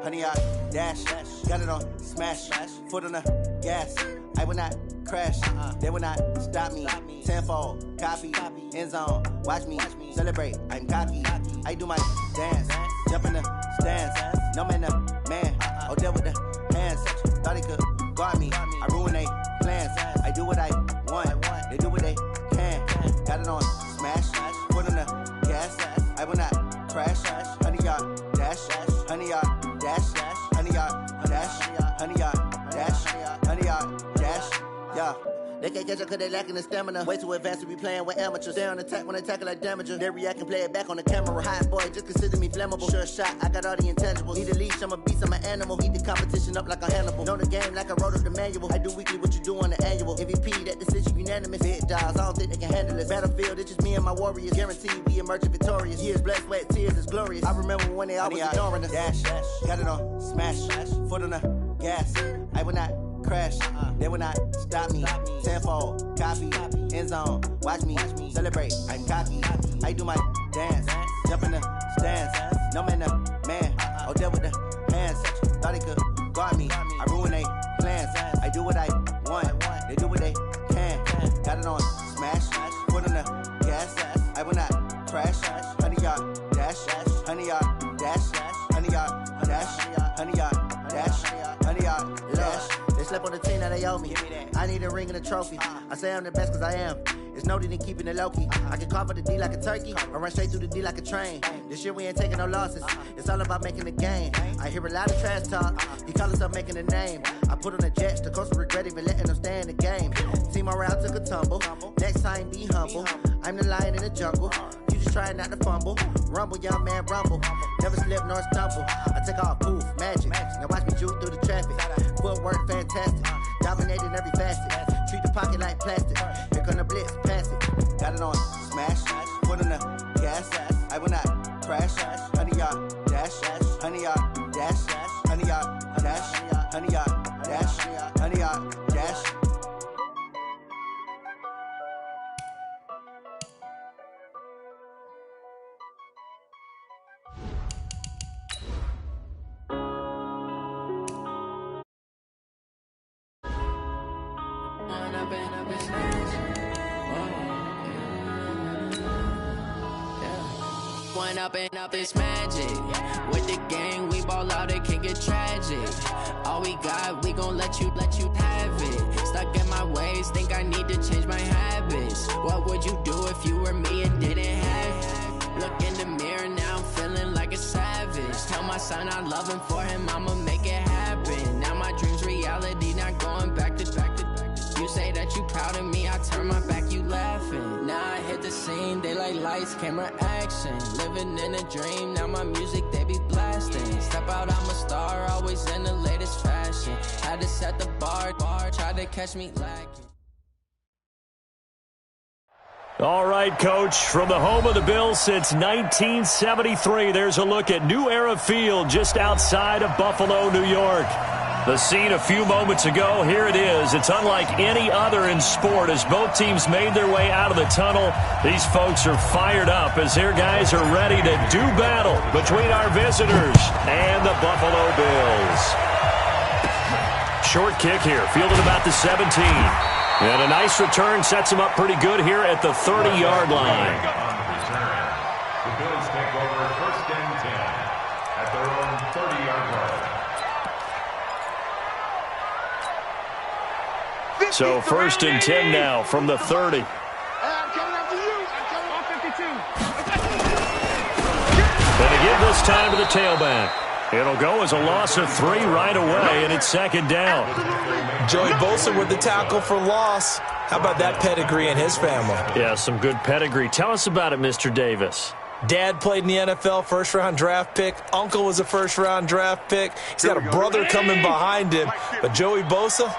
Honey, I dash, got it on smash, foot on the gas. I will not crash, they will not stop me. Tenfold, copy, end zone, watch me celebrate. I'm cocky, I do my dance, jump in the stands. No man, man, oh there with the hands. Thought he could guard me, I ruin they plans. I do what I want, they do what they can. Got it on smash, foot on the gas. I will not crash, honey, y'all dash, honey, y'all dash, honey, y'all dash, honey, y'all dash, honey, y'all dash, yeah. They can't catch up cause they lacking the stamina. Way too advanced to be playing with amateurs. They on attack when they tackle like damager. They react and play it back on the camera. Hot boy, just consider me flammable. Sure shot, I got all the intangibles. Need a leash, I'm a beast, I'm an animal. Eat the competition up like a Hannibal. Know the game like I wrote up the manual. I do weekly what you do on the annual. MVP, that decision unanimous. Big dogs, I don't think they can handle it. Battlefield, it's just me and my warriors. Guaranteed we emerge victorious. Years, blood, sweat, tears, it's glorious. I remember when they always ignoring us. Dash, got it on smash, foot on the gas. I will not crash, they will not stop me. Tenfold, copy, end zone, watch me celebrate. I'm cocky, I do my dance, jump in the stands. No man, man, oh there with the hands. Thought he could guard me, I ruin they plans. I do what I want, they do what they can. Got it on smash, foot on the gas. I will not crash, honey, y'all dash, honey, y'all dash, honey, y'all dash, honey, y'all dash, honey, y'all dash. They slept on the team that they owe me. I need a ring and a trophy. I say I'm the best cause I am. It's no need in keeping it low-key. I can carve up the D like a turkey or run straight through the D like a train. This year we ain't taking no losses. It's all about making the game. I hear a lot of trash talk. He call himself making a name. I put on the Jets. The coach will regret even letting them stay in the game. Team morale took a tumble. Next time be humble. I'm the lion in the jungle. You just trying not to fumble. Rumble, young man, rumble. Never slip nor stumble. I take off, poof, magic. Now watch me juke through the traffic. Footwork fantastic. Dominating every facet. Treat the pocket like plastic. Here come the blitz, pass it. Got it on smash, foot on the gas. I will not crash, honey, y'all dash, honey, y'all dash, honey, y'all dash, honey, y'all dash, honey, y'all dash. Up it's magic. With the gang, we ball out, it can get tragic. All we got, we gon' let you have it. Stuck in my ways, think I need to change my habits. What would you do if you were me and didn't have it? Look in the mirror, now I'm feeling like a savage. Tell my son I love him, for him I'ma make it happen. Now my dream's reality, not going back to. You say that you proud of me, I turn my back, you laughing. Now I hit the scene, they like lights, camera, action. Living in a dream, now my music, they be blasting. Step out, I'm a star, always in the latest fashion. Had to set the bar, try to catch me lacking. All right, Coach, from the home of the Bills since 1973, there's a look at New Era Field just outside of Buffalo, New York. The scene a few moments ago, here it is. It's unlike any other in sport as both teams made their way out of the tunnel. These folks are fired up as their guys are ready to do battle between our visitors and the Buffalo Bills. Short kick here, fielded about the 17. And a nice return sets him up pretty good here at the 30-yard line. The Bills take over 1st and 10 at their own 30-yard line. So 1st and 10 now from the 30. I'm coming after you. I'm coming off 52. And to give this time to the tailback. It'll go as a loss of 3 right away, and it's 2nd down. Joey Bosa with the tackle for loss. How about that pedigree in his family? Yeah, some good pedigree. Tell us about it, Mr. Davis. Dad played in the NFL, first-round draft pick. Uncle was a first-round draft pick. He's got a brother coming behind him. But Joey Bosa,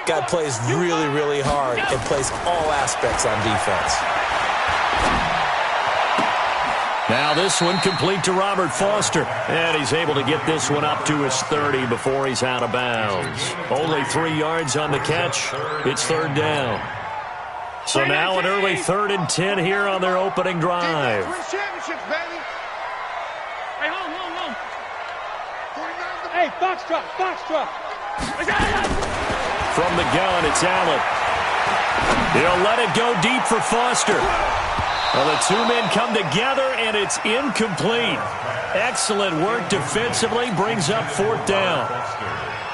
guy plays really, really hard and plays all aspects on defense. Now this one complete to Robert Foster. And he's able to get this one up to his 30 before he's out of bounds. Only 3 yards on the catch. It's 3rd down. So now an early 3rd and 10 here on their opening drive. Hey, Foxtrot. From the gun, it's Allen. He'll let it go deep for Foster. Well, the 2 men come together, and it's incomplete. Excellent work defensively, brings up 4th down.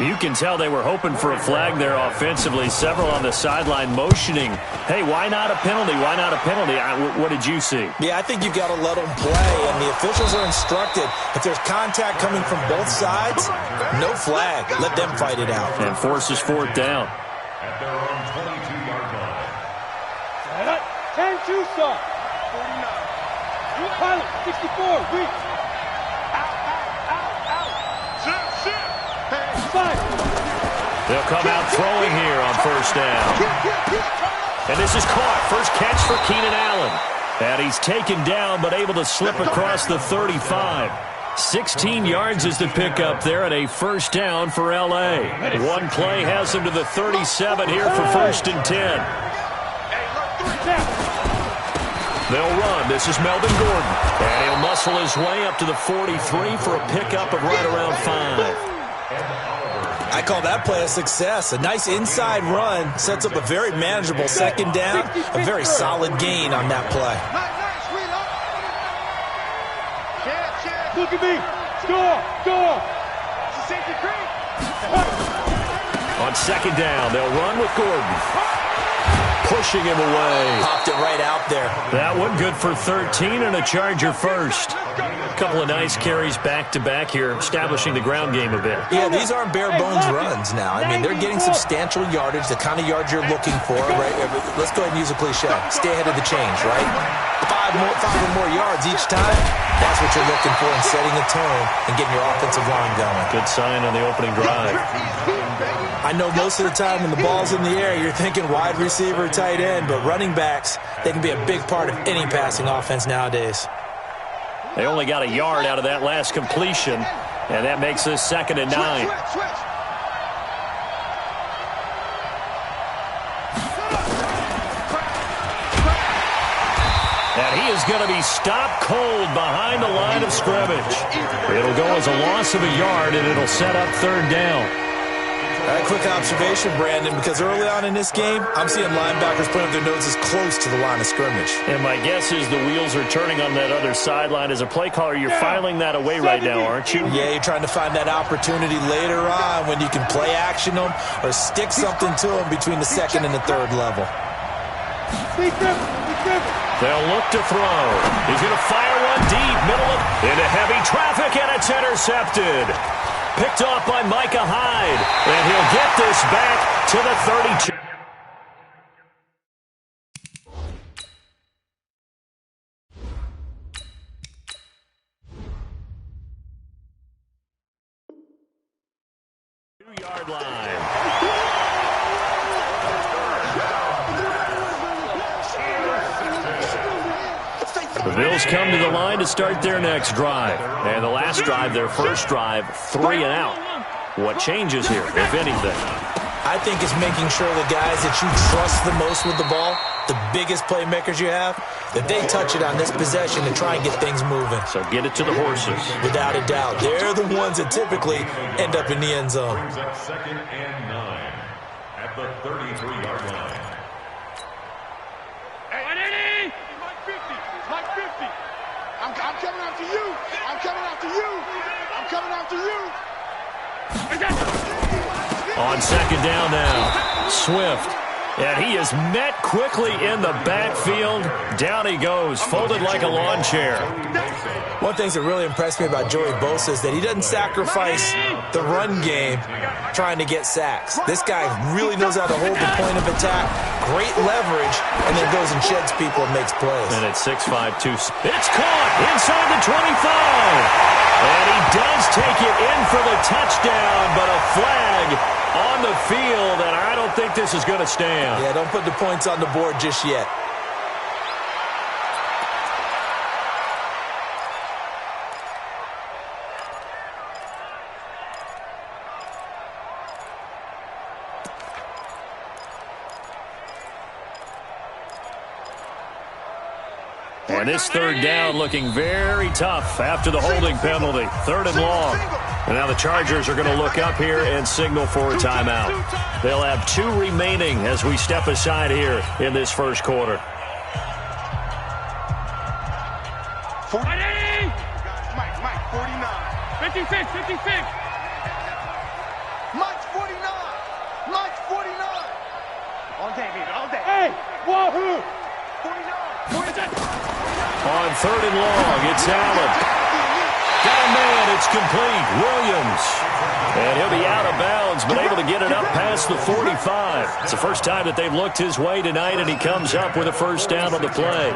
You can tell they were hoping for a flag there offensively. Several on the sideline motioning, hey, why not a penalty? Why not a penalty? What did you see? Yeah, I think you've got to let them play, and the officials are instructed. If there's contact coming from both sides, no flag. Let them fight it out. And forces 4th down. At their own 22-yard line. 10-2, sir. 49. Pilot, 64, reach. They'll come out throwing here on 1st down. And this is caught. First catch for Keenan Allen. And he's taken down but able to slip across the 35. 16 yards is the pickup there and a 1st down for L.A. One play has him to the 37 here for 1st and 10. They'll run. This is Melvin Gordon. And he'll muscle his way up to the 43 for a pickup of right around 5. I call that play a success. A nice inside run sets up a very manageable 2nd down. A very solid gain on that play. Look at me. Score. On 2nd down, they'll run with Gordon. Pushing him away. Popped it right out there. That one good for 13 and a Charger first. A couple of nice carries back-to-back here, establishing the ground game a bit. Yeah, these aren't bare-bones runs now. I mean, they're getting substantial yardage, the kind of yards you're looking for, right? Let's go ahead and use a cliche. Stay ahead of the change, right? 5 or more yards each time. That's what you're looking for in setting a tone and getting your offensive line going. Good sign on the opening drive. I know most of the time when the ball's in the air, you're thinking wide receiver, tight end, but running backs, they can be a big part of any passing offense nowadays. They only got a yard out of that last completion, and that makes this 2nd and 9. And he is going to be stopped cold behind the line of scrimmage. It'll go as a loss of a yard, and it'll set up 3rd down. All right, quick observation, Brandon, because early on in this game, I'm seeing linebackers putting up their noses close to the line of scrimmage. And my guess is the wheels are turning on that other sideline. As a play caller, you're filing that away right now, aren't you? Yeah, you're trying to find that opportunity later on when you can play action them or stick something to them between the 2nd and the 3rd level. They'll look to throw. He's going to fire one deep, into heavy traffic, and it's intercepted. Picked off by Micah Hyde, and he'll get this back to the 32. Yard line. The Bills come to the line to start their next drive. And the last drive, their first drive, 3 and out. What changes here, if anything? I think it's making sure the guys that you trust the most with the ball, the biggest playmakers you have, that they touch it on this possession and try and get things moving. So get it to the horses. Without a doubt. They're the ones that typically end up in the end zone. Brings up 2nd and 9 at the 33-yard line. Hey, Mike 50. Mike 50. I'm coming after you. I'm coming after you. I'm coming after you. On 2nd down now, Swift. And he is met quickly in the backfield. Down he goes, folded like a lawn chair. One thing that really impressed me about Joey Bosa is that he doesn't sacrifice the run game trying to get sacks. This guy really knows how to hold the point of attack, great leverage, and then goes and sheds people and makes plays. And at 6'5", it's caught inside the 25. And he does take it in for the touchdown, but a flag on the field, and I don't think this is going to stand. Yeah, don't put the points on the board just yet. And this 3rd down looking very tough after the holding penalty. 3rd and long. And now the Chargers are going to look up here and signal for a timeout. They'll have 2 remaining as we step aside here in this first quarter. 40. Mike, 49. 56. Mike's 49. Mike's 49. All day, baby, all day. Hey, wahoo! 49. On 3rd and long, it's Allen. Got a man, it's complete. Williams. And he'll be out of bounds, but able to get it up past the 45. It's the first time that they've looked his way tonight, and he comes up with a first down on the play.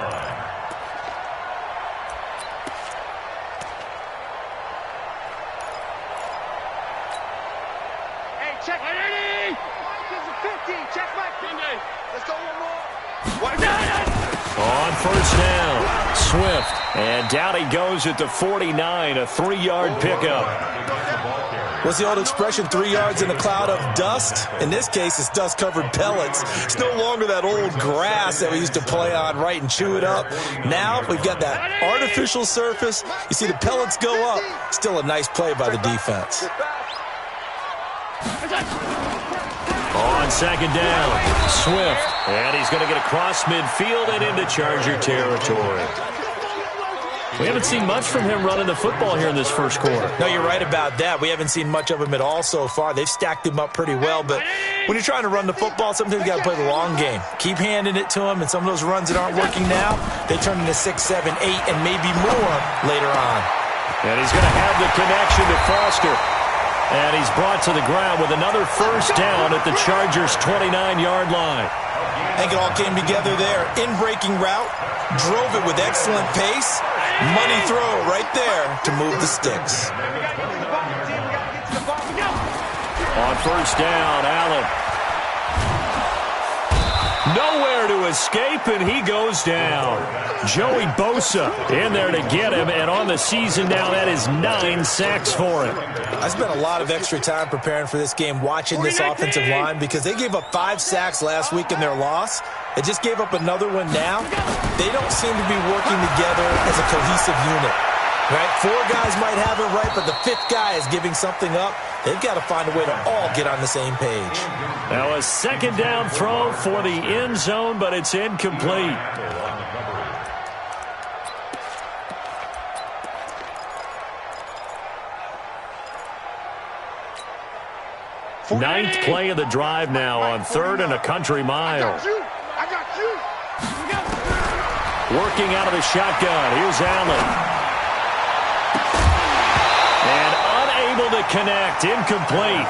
Hey, check. Mike is a 50. Check Mike. Let's go one more. On first down, Swift. And down he goes at the 49, a 3-yard pickup. What's the old expression, 3 yards in a cloud of dust? In this case, it's dust-covered pellets. It's no longer that old grass that we used to play on, right, and chew it up. Now we've got that artificial surface. You see the pellets go up. Still a nice play by the defense. On 2nd down, Swift. And he's going to get across midfield and into Charger territory. We haven't seen much from him running the football here in this first quarter. No, you're right about that. We haven't seen much of him at all so far. They've stacked him up pretty well, but when you're trying to run the football, sometimes you got to play the long game. Keep handing it to him, and some of those runs that aren't working now, they turn into 6, 7, 8, and maybe more later on. And he's going to have the connection to Foster. And he's brought to the ground with another first down at the Chargers' 29-yard line. I think it all came together there. In-breaking route, drove it with excellent pace. Money throw right there to move the sticks. On first down, Allen. Nowhere to escape, and he goes down. Joey Bosa in there to get him, and on the season now, that is 9 sacks for him. I spent a lot of extra time preparing for this game, watching this offensive line, because they gave up 5 sacks last week in their loss. They just gave up another one now. They don't seem to be working together as a cohesive unit. Right? 4 guys might have it right, but the 5th guy is giving something up. They've got to find a way to all get on the same page. Now a 2nd down throw for the end zone, but it's incomplete. Ninth play of the drive now on 3rd and a country mile. I got you. Working out of the shotgun. Here's Allen. And unable to connect. Incomplete.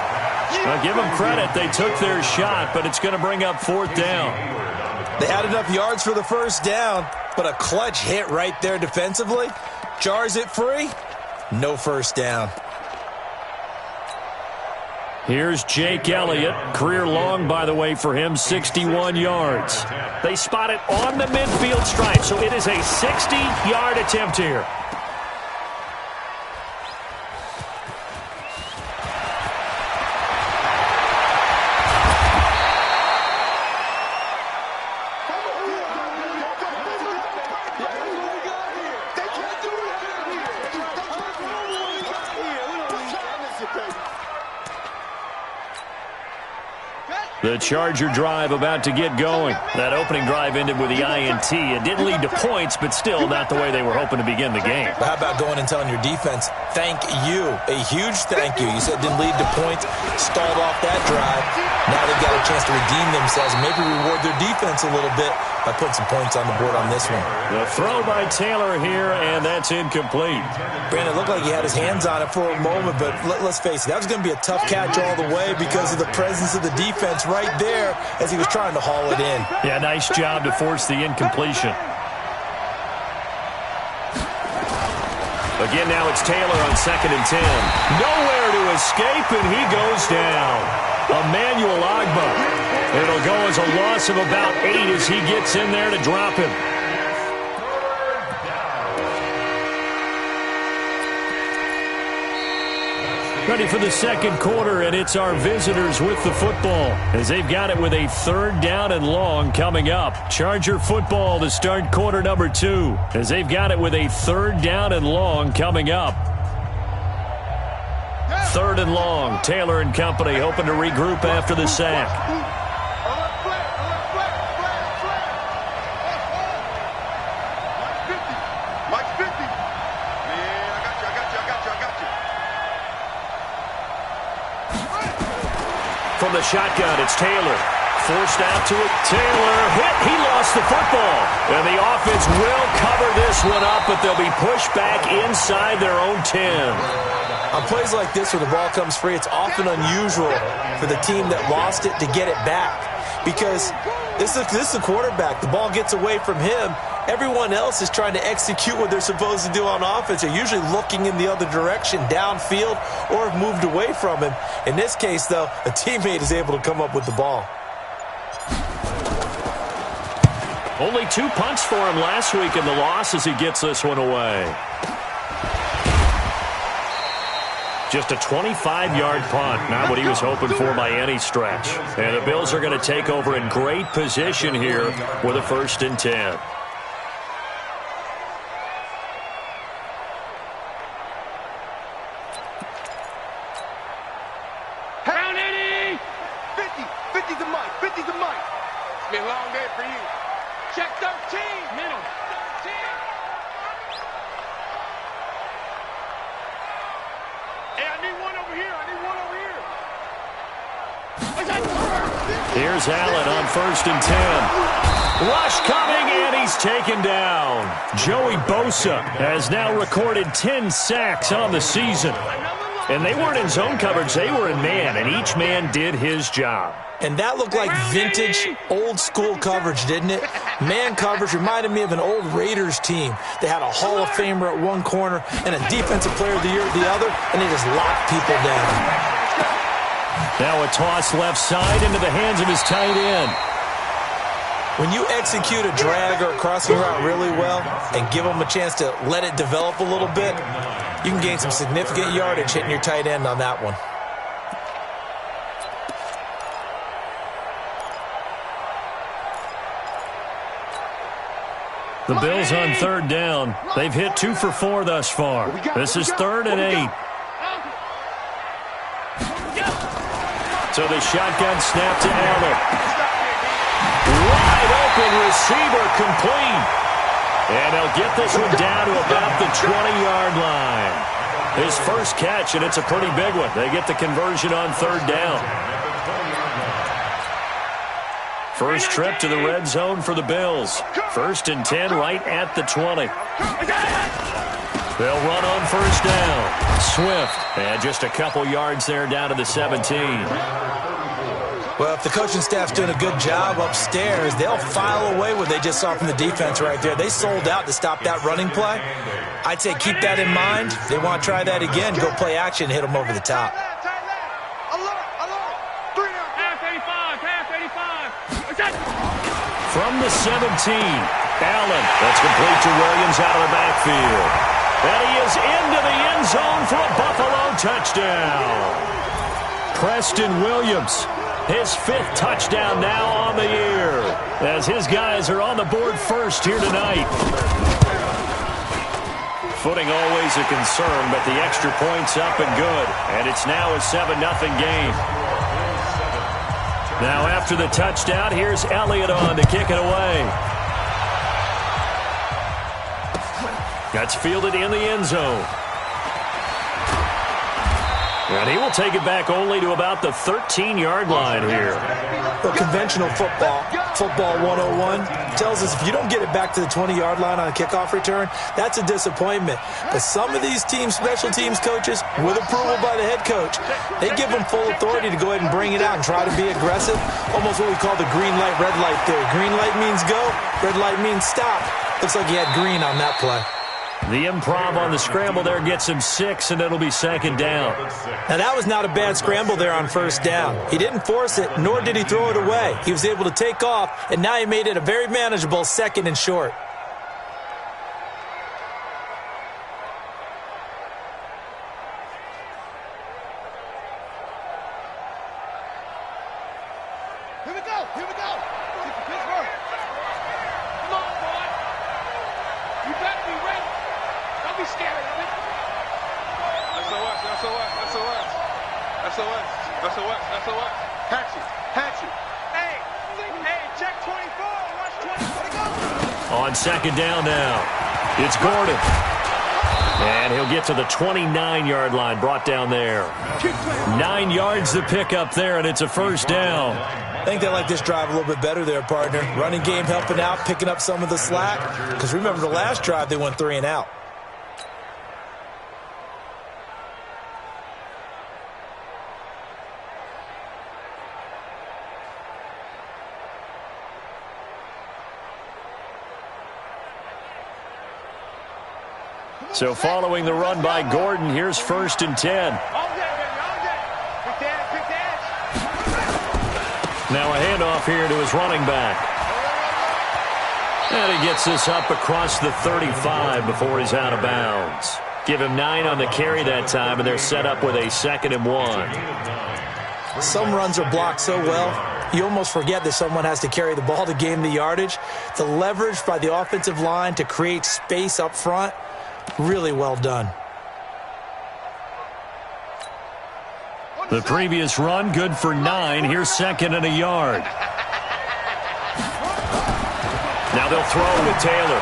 Now give them credit. They took their shot, but it's going to bring up 4th down. They had enough yards for the first down, but a clutch hit right there defensively. Jars it free. No first down. Here's Jake Elliott. Career long, by the way, for him, 61 yards. They spot it on the midfield stripe, so it is a 60-yard attempt here. The Charger drive about to get going. That opening drive ended with the INT. It didn't lead to points, but still not the way they were hoping to begin the game. How about going and telling your defense, thank you, a huge thank you. You said it didn't lead to points, stalled off that drive. Now they've got a chance to redeem themselves and maybe reward their defense a little bit by putting some points on the board on this one. The throw by Taylor here, and that's incomplete. Brandon, it looked like he had his hands on it for a moment, but let's face it, that was going to be a tough catch all the way because of the presence of the defense right there as he was trying to haul it in. Yeah, nice job to force the incompletion. Again, now it's Taylor on 2nd and 10. Nowhere to escape, and he goes down. Emmanuel Agba. It'll go as a loss of about 8 as he gets in there to drop him. Ready for the second quarter, and it's our visitors with the football as they've got it with a 3rd down and long coming up. Charger football to start quarter number 2 as they've got it with a 3rd down and long coming up. 3rd and long. Taylor and company hoping to regroup after the sack. From the shotgun, it's Taylor. Forced out to it. Taylor hit. He lost the football. And the offense will cover this one up, but they'll be pushed back inside their own 10. On plays like this where the ball comes free, it's often unusual for the team that lost it to get it back. Because this is the quarterback. The ball gets away from him. Everyone else is trying to execute what they're supposed to do on offense. They're usually looking in the other direction, downfield, or have moved away from him. In this case, though, a teammate is able to come up with the ball. Only 2 punts for him last week in the loss as he gets this one away. Just a 25-yard punt, not what he was hoping for by any stretch. And the Bills are going to take over in great position here with a 1st and 10. Pound 80! 50! 50's a mic! 50's a mic! It's been a long day for you. Check 13! Middle. 13! Hey, I need one over here. I need one over here. Here's Allen on 1st and 10. Rush coming, and he's taken down. Joey Bosa has now recorded 10 sacks on the season. And they weren't in zone coverage. They were in man, and each man did his job. And that looked like vintage, old-school coverage, didn't it? Man coverage reminded me of an old Raiders team. They had a Hall of Famer at one corner and a Defensive Player of the Year at the other, and they just locked people down. Now a toss left side into the hands of his tight end. When you execute a drag or a crossing route really well and give them a chance to let it develop a little bit, you can gain some significant yardage hitting your tight end on that one. The Bills on 3rd down. They've hit 2 for 4 thus far. This is 3rd and 8. So the shotgun snap to Allen. Wide open receiver complete. And they'll get this one down to about the 20-yard line. His first catch, and it's a pretty big one. They get the conversion on 3rd down. First trip to the red zone for the Bills. 1st and 10 right at the 20. They'll run on 1st down. Swift, and just a couple yards there down to the 17. Well, if the coaching staff's doing a good job upstairs, they'll file away what they just saw from the defense right there. They sold out to stop that running play. I'd say keep that in mind. They want to try that again. Go play action and hit them over the top. From the 17, Allen. That's complete to Williams out of the backfield. And he is into the end zone for a Buffalo touchdown. Preston Williams, his 5th touchdown now on the year, as his guys are on the board first here tonight. Footing always a concern, but the extra point's up and good. And it's now a 7-0 game. Now after the touchdown, here's Elliott on to kick it away. That's fielded in the end zone. And he will take it back only to about the 13-yard line here. Well, conventional football 101, tells us if you don't get it back to the 20-yard line on a kickoff return, that's a disappointment. But some of these teams, special teams coaches, with approval by the head coach, they give them full authority to go ahead and bring it out and try to be aggressive, almost what we call the green light, red light theory. Green light means go, red light means stop. Looks like he had green on that play. The improv on the scramble there gets him 6, and it'll be second down. Now, that was not a bad scramble there on first down. He didn't force it, nor did he throw it away. He was able to take off, and now he made it a very manageable 2nd and short. Here we go. Pittsburgh. Come on, boy. You better be ready. Don't be scared of it. SOS. Hatch you. Hey, check 24. Watch 20. On second down now, it's Gordon. And he'll get to the 29-yard line, brought down there. 9 yards to pick up there, and it's a first down. I think they like this drive a little bit better there, partner. Running game helping out, picking up some of the slack. Because remember, the last drive, they went 3 and out. So following the run by Gordon, here's 1st and 10. Now a handoff here to his running back. And he gets this up across the 35 before he's out of bounds. Give him 9 on the carry that time, and they're set up with a 2nd and 1. Some runs are blocked so well, you almost forget that someone has to carry the ball to gain the yardage. The leverage by the offensive line to create space up front, really well done. The previous run, good for 9. Here's 2nd and a yard. Now they'll throw with Taylor.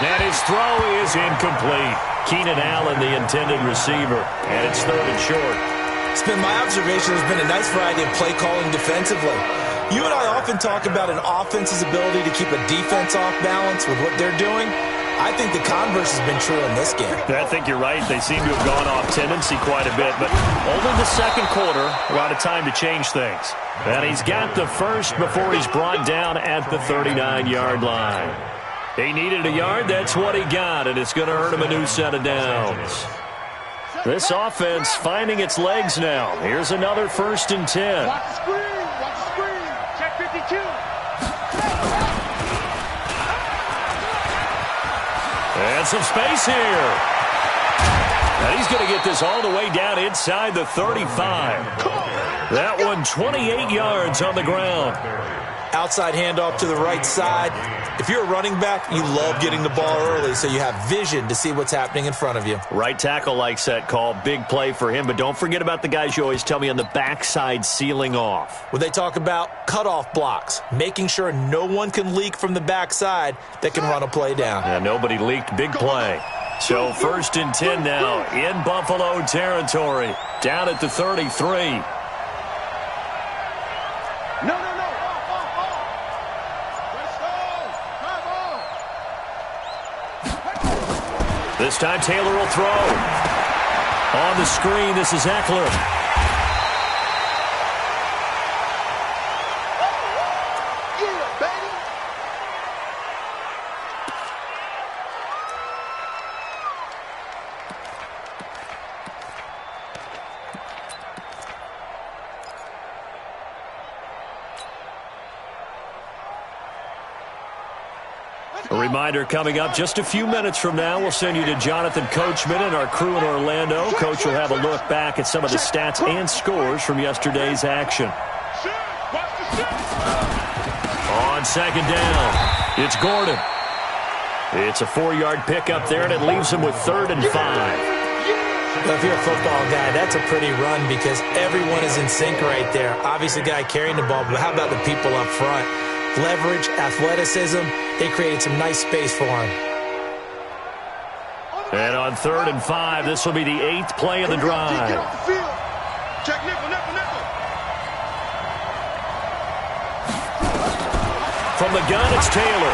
And his throw is incomplete. Keenan Allen, the intended receiver. And it's 3rd and short. It's been my observation there's been a nice variety of play calling defensively. You and I often talk about an offense's ability to keep a defense off balance with what they're doing. I think the converse has been true in this game. I think you're right. They seem to have gone off tendency quite a bit, but only the 2nd quarter, a lot of time to change things. And he's got the first before he's brought down at the 39-yard line. He needed a yard. That's what he got, and it's going to earn him a new set of downs. This offense finding its legs now. Here's another 1st and 10. Watch the screen. Check 52. And some space here. And he's going to get this all the way down inside the 35. That one 28 yards on the ground. Outside handoff to the right side. If you're a running back, you love getting the ball early so you have vision to see what's happening in front of you. Right tackle likes that call. Big play for him. But don't forget about the guys you always tell me on the backside sealing off. When they talk about cutoff blocks, making sure no one can leak from the backside that can run a play down. Yeah, nobody leaked. Big play. So 1st and 10 now in Buffalo territory. Down at the 33. No. This time Taylor will throw. On the screen, this is Eckler. A reminder coming up just a few minutes from now, we'll send you to Jonathan Coachman and our crew in Orlando. Coach will have a look back at some of the stats and scores from yesterday's action. On 2nd down, it's Gordon. It's a 4-yard pickup there, and it leaves him with 3rd and 5. Well, if you're a football guy, that's a pretty run because everyone is in sync right there. Obviously, the guy carrying the ball, but how about the people up front? Leverage, athleticism, they created some nice space for him. And on 3rd and 5, this will be the 8th play of the drive. Check nickel, nickel, nickel. From the gun, it's Taylor.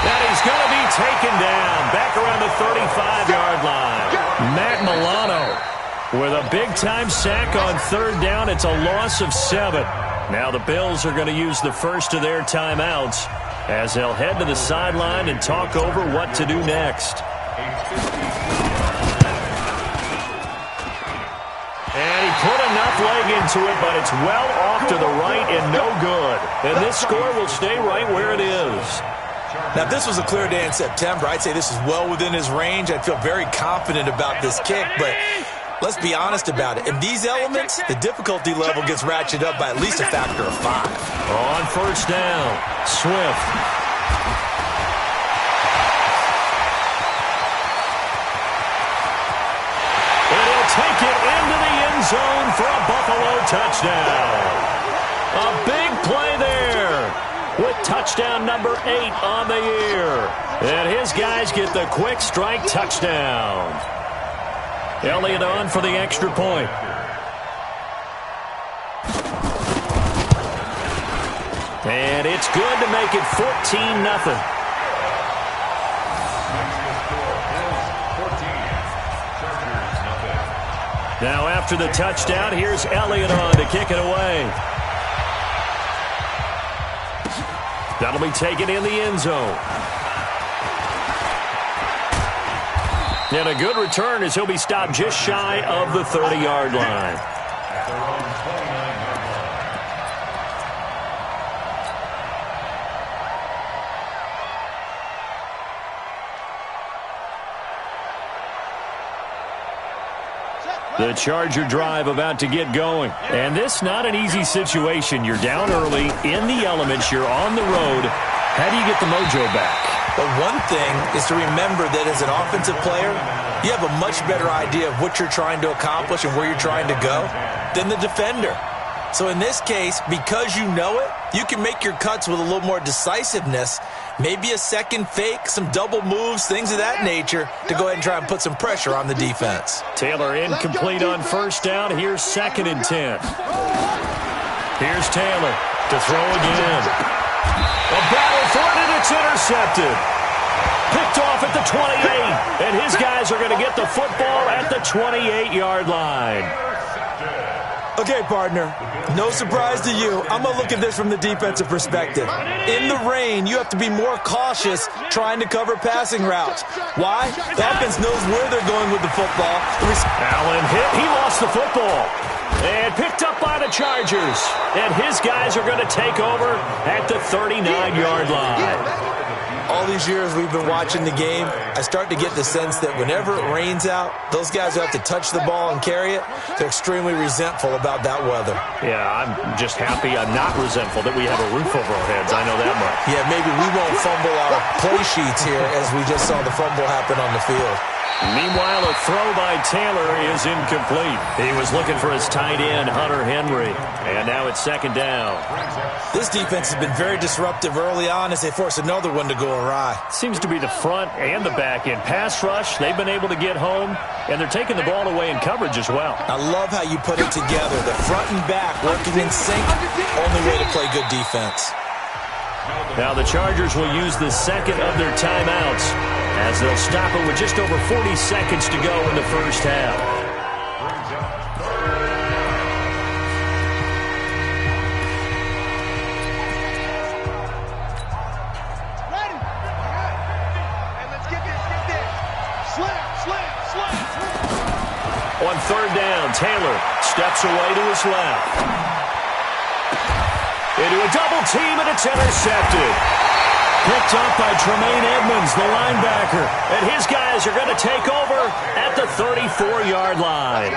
And he's going to be taken down back around the 35-yard line. Matt Milano with a big-time sack on 3rd down. It's a loss of 7. Now the Bills are going to use the first of their timeouts as they'll head to the sideline and talk over what to do next. And he put enough leg into it, but it's well off to the right and no good. And this score will stay right where it is. Now, if this was a clear day in September, I'd say this is well within his range. I'd feel very confident about this kick, but let's be honest about it. In these elements, the difficulty level gets ratcheted up by at least a factor of 5. On 1st down, Swift. And he'll take it into the end zone for a Buffalo touchdown. A big play there with touchdown number 8 on the year. And his guys get the quick strike touchdown. Elliott on for the extra point. And it's good to make it 14-0. Now after the touchdown, here's Elliott on to kick it away. That'll be taken in the end zone. And a good return as he'll be stopped just shy of the 30-yard line. The Charger drive about to get going. And this not an easy situation. You're down early, in the elements, you're on the road. How do you get the mojo back? But one thing is to remember that as an offensive player, you have a much better idea of what you're trying to accomplish and where you're trying to go than the defender. So in this case, because you know it, you can make your cuts with a little more decisiveness, maybe a second fake, some double moves, things of that nature, to go ahead and try and put some pressure on the defense. Taylor incomplete on 1st down. Here's 2nd and 10. Here's Taylor to throw again. A battle for it, and it's intercepted. Picked off at the 28, and his guys are going to get the football at the 28-yard line. Okay, partner, no surprise to you. I'm going to look at this from the defensive perspective. In the rain, you have to be more cautious trying to cover passing routes. Why? The offense knows where they're going with the football. Allen hit. He lost the football. And picked up by the Chargers. And his guys are going to take over at the 39-yard line. All these years we've been watching the game, I start to get the sense that whenever it rains out, those guys who have to touch the ball and carry it, they're extremely resentful about that weather. Yeah, I'm just happy I'm not resentful that we have a roof over our heads. I know that much. Yeah, maybe we won't fumble our play sheets here as we just saw the fumble happen on the field. Meanwhile, a throw by Taylor is incomplete. He was looking for his tight end, Hunter Henry. And now it's 2nd down. This defense has been very disruptive early on as they force another one to go awry. Seems to be the front and the back end. Pass rush, they've been able to get home, and they're taking the ball away in coverage as well. I love how you put it together. The front and back working in sync, only way to play good defense. Now the Chargers will use the 2nd of their timeouts as they'll stop it with just over 40 seconds to go in the first half. Ready? And let's get this. Slam. On 3rd down, Taylor steps away to his left. Into a double team, and it's intercepted. Picked up by Tremaine Edmonds, the linebacker. And his guys are going to take over at the 34-yard line.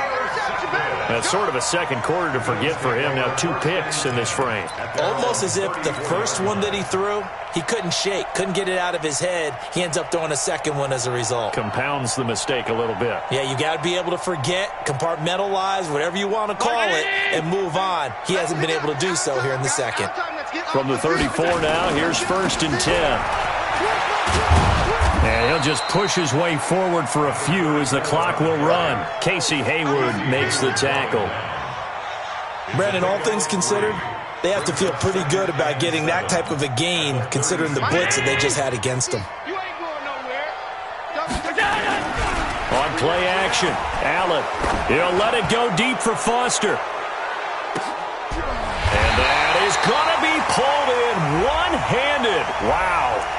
That's sort of a second quarter to forget for him. Now 2 picks in this frame. Almost as if the first one that he threw, he couldn't shake, couldn't get it out of his head. He ends up throwing a second one as a result. Compounds the mistake a little bit. Yeah, you got to be able to forget, compartmentalize, whatever you want to call it, and move on. He hasn't been able to do so here in the second. From the 34 now, here's 1st and 10. And he'll just push his way forward for a few as the clock will run. Casey Hayward makes the tackle. Brandon, all things considered, they have to feel pretty good about getting that type of a gain, considering the blitz that they just had against them. On play action, Allen. He'll let it go deep for Foster. And that is going to be pulled in one-handed. Wow.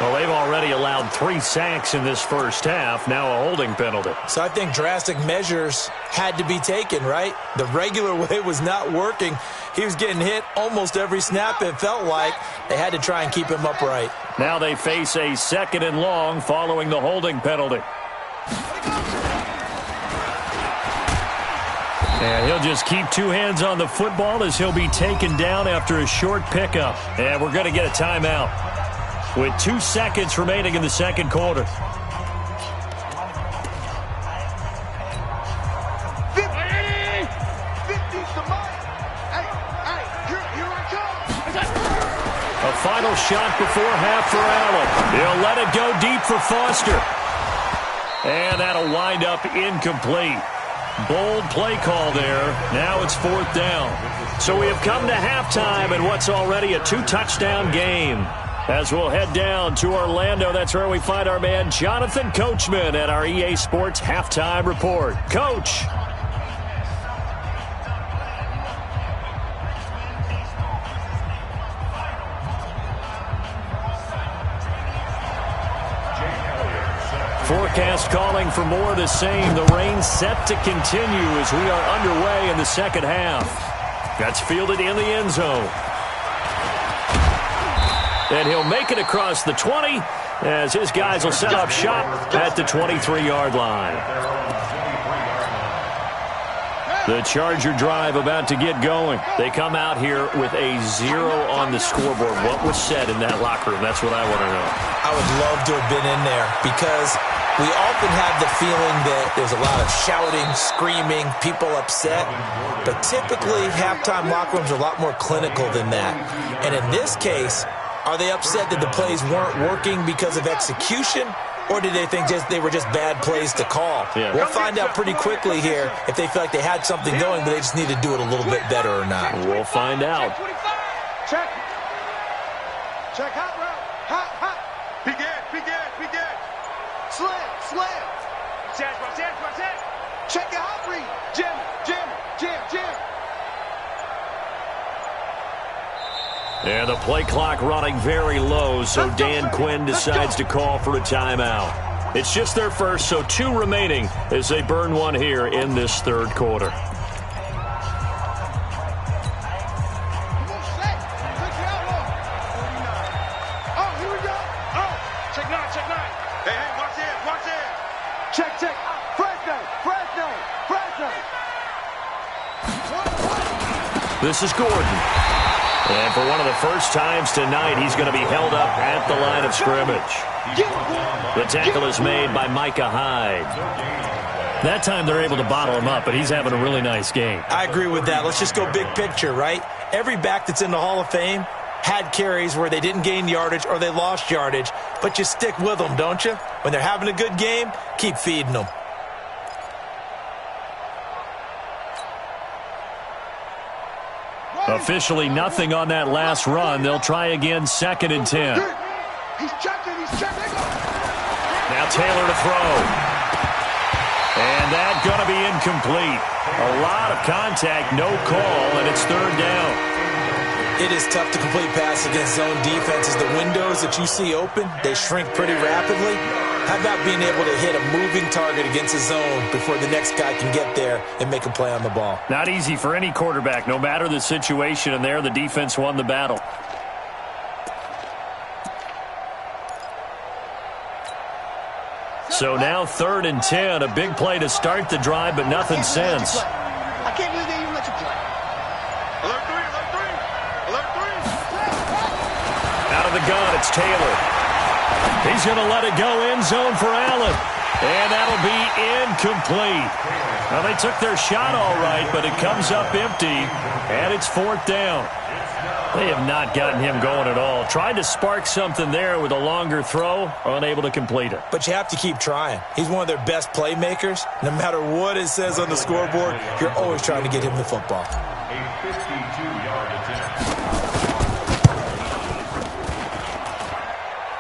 Well, they've already allowed 3 sacks in this first half. Now a holding penalty. So I think drastic measures had to be taken, right? The regular way was not working. He was getting hit almost every snap, it felt like. They had to try and keep him upright. Now they face a 2nd and long following the holding penalty. And he'll just keep 2 hands on the football as he'll be taken down after a short pickup. And we're going to get a timeout with 2 seconds remaining in the second quarter. A final shot before half for Allen. He'll let it go deep for Foster. And that'll wind up incomplete. Bold play call there. Now it's 4th down. So we have come to halftime in what's already a 2-touchdown game. As we'll head down to Orlando, that's where we find our man Jonathan Coachman at our EA Sports Halftime Report. Coach. Forecast calling for more of the same. The rain set to continue as we are underway in the second half. That's fielded in the end zone. And he'll make it across the 20 as his guys will set up shop at the 23-yard line. The Charger drive about to get going. They come out here with a 0 on the scoreboard. What was said in that locker room? That's what I want to know. I would love to have been in there because we often have the feeling that there's a lot of shouting, screaming, people upset. But typically, halftime locker rooms are a lot more clinical than that. And in this case, are they upset that the plays weren't working because of execution? Or did they think they were just bad plays to call? Yeah. We'll find out pretty quickly here if they feel like they had something going, but they just need to do it a little bit better or not. We'll find out. Check. Check hot route. Hot. Begin. Slam. Check your hot read. Jam. And the play clock running very low, so Dan Quinn decides to call for a timeout. It's just their first, so 2 remaining as they burn one here in this third quarter. Check. Fresno. This is Gordon. And for one of the first times tonight, he's going to be held up at the line of scrimmage. The tackle is made by Micah Hyde. That time they're able to bottle him up, but he's having a really nice game. I agree with that. Let's just go big picture, right? Every back that's in the Hall of Fame had carries where they didn't gain yardage or they lost yardage, but you stick with them, don't you? When they're having a good game, keep feeding them. Officially nothing on that last run. They'll try again, 2nd and 10. He's checking. Now Taylor to throw. And that's going to be incomplete. A lot of contact, no call, and it's 3rd down. It is tough to complete pass against zone defenses. The windows that you see open, they shrink pretty rapidly. How about being able to hit a moving target against a zone before the next guy can get there and make a play on the ball? Not easy for any quarterback, no matter the situation, and there the defense won the battle. So now 3rd and 10, a big play to start the drive, but nothing since. can't believe they even let you play. Alert 3, alert 3, alert 3. Out of the gun, it's Taylor. He's going to let it go end zone for Allen. And that'll be incomplete. Well, they took their shot all right, but it comes up empty, and it's 4th down. They have not gotten him going at all. Tried to spark something there with a longer throw, unable to complete it. But you have to keep trying. He's one of their best playmakers. No matter what it says on the scoreboard, you're always trying to get him the football. A 52-yard attempt.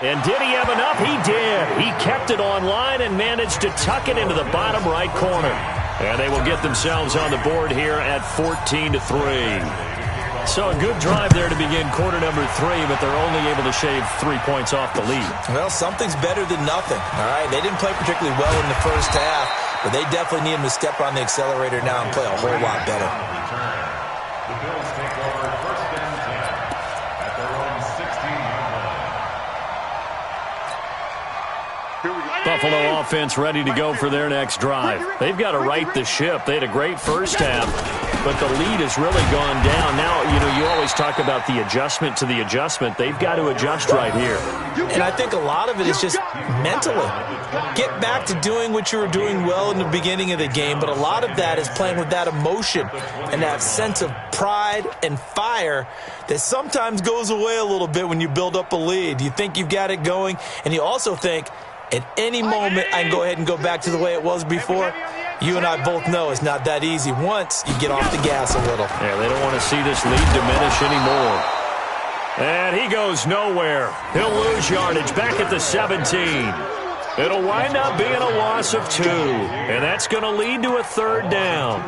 And did he have enough? He did. He kept it online and managed to tuck it into the bottom right corner. And they will get themselves on the board here at 14-3. So a good drive there to begin quarter number 3, but they're only able to shave 3 points off the lead. Well, something's better than nothing, all right? They didn't play particularly well in the first half, but they definitely need him to step on the accelerator now and play a whole lot better. The Bills take over 1st and 10 at their own 16-yard line. Buffalo offense ready to go for their next drive. They've got to right the ship. They had a great first half, but the lead has really gone down. Now, you always talk about the adjustment to the adjustment. They've got to adjust right here. And I think a lot of it is just mentally. Get back to doing what you were doing well in the beginning of the game, but a lot of that is playing with that emotion and that sense of pride and fire that sometimes goes away a little bit when you build up a lead. You think you've got it going, and you also think, at any moment, I can go ahead and go back to the way it was before. You and I both know it's not that easy once you get off the gas a little. Yeah, they don't want to see this lead diminish anymore. And he goes nowhere. He'll lose yardage back at the 17. It'll wind up being a loss of 2. And that's going to lead to a 3rd down.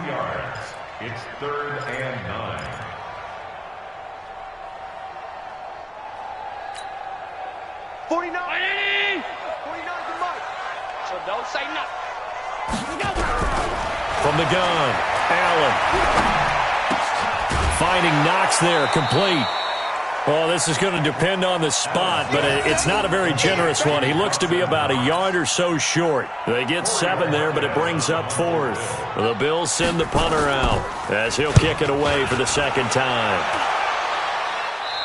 It's 3rd and 9. So don't say nothing. From the gun, Allen. Finding Knox there, complete. Well, this is going to depend on the spot, but it's not a very generous one. He looks to be about a yard or so short. They get 7 there, but it brings up 4th. The Bills send the punter out as he'll kick it away for the 2nd time.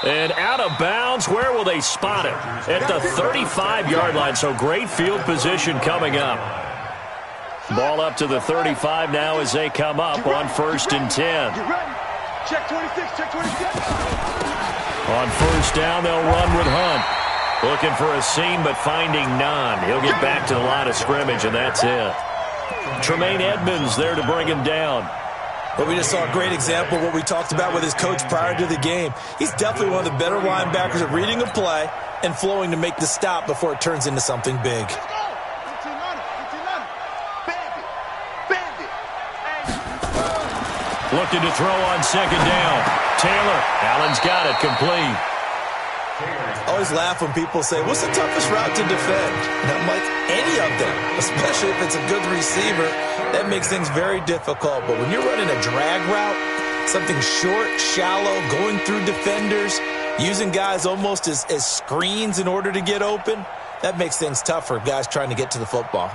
And out of bounds, where will they spot it? At the 35-yard line, so great field position coming up. Ball up to the 35 now as they come up on 1st and 10. Check 26, check 26. On 1st down, they'll run with Hunt. Looking for a seam, but finding none. He'll get back to the line of scrimmage, and that's it. Tremaine Edmonds there to bring him down. But we just saw a great example of what we talked about with his coach prior to the game. He's definitely one of the better linebackers at reading a play and flowing to make the stop before it turns into something big. Looking to throw on 2nd down. Taylor. Allen's got it, complete. I always laugh when people say, what's the toughest route to defend? And I'm like, any of them, especially if it's a good receiver. That makes things very difficult. But when you're running a drag route, something short, shallow, going through defenders, using guys almost as screens in order to get open, that makes things tough for guys trying to get to the football.